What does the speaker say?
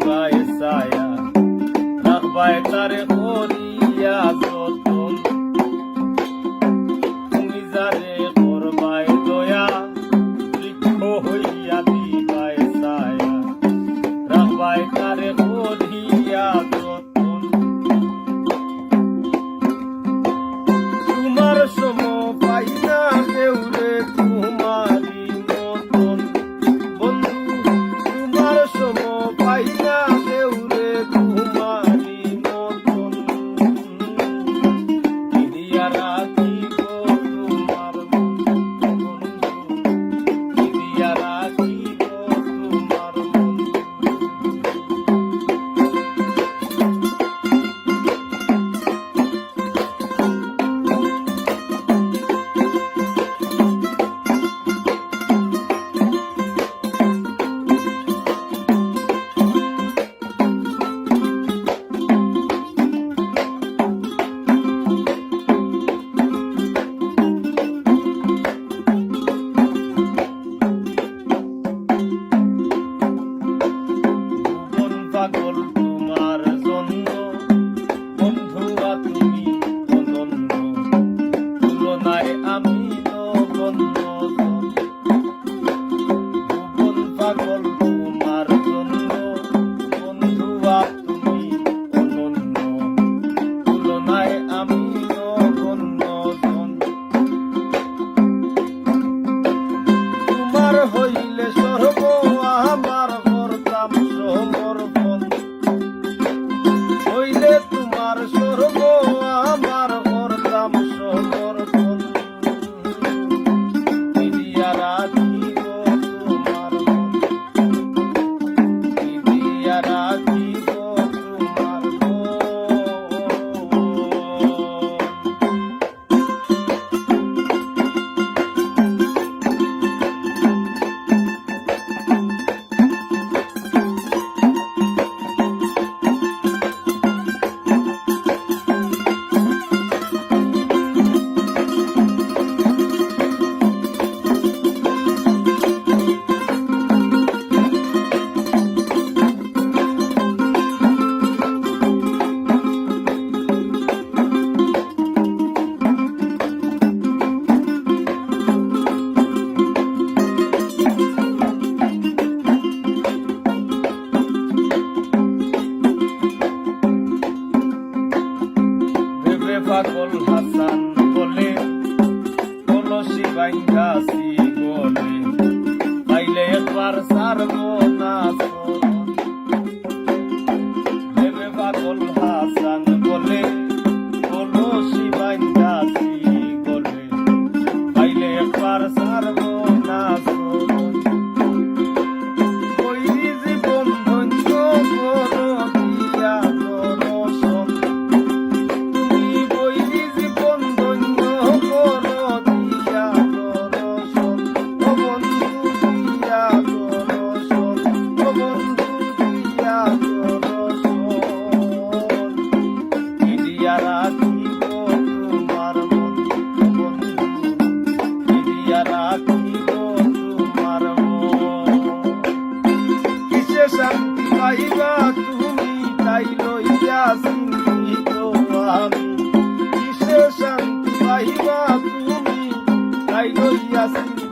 দিবাই ছায়া রাখবাই তারে করিয়া যতন তুমি যারে করবাই দয়া বৃক্ষ হইয়া দিবাই ছায়া রাখবাই তারে করিয়া যতন তোমার সম পাই না কেউ রে তোমারি মতন বন্ধু তোমার সম পাই না কেউ রে তোমারি মতন দিয়া রাখিব তোমার বন্ধু দিয়া রাখিব তোমার বন্ধু পাগল তোমার জন্য বন্ধুরা তুমি অনন্য তুলনায় আমি নগণ্য ভুবন পাগল তোমার জন্য বন্ধুরা তুমি অনন্য তুলনায় আমি নগণ্য তোমার হইলে সর্ব আমার করতাম সমর্পণ হইলে তোমার সর্ব আমার করতাম সমর্পণ দিয়া রাখিব তোমার দিয়া রাখিব তোমার পাগল হাসান বলে কলসি বাইন্ধাছি বলে পাইলে একবার সারব না ভেবে পাগল হাসান বলে কলসি বাইন্ধাছি বলে পাইলে একবার সারব না জীবন ধন্য করো দিয়া দর্শন শান্তি পাইবা তুমি তাই লইয়া চিন্তিত আমি কিসে শান্তি পাইবা তুমি তাই লইয়া চিন্তিত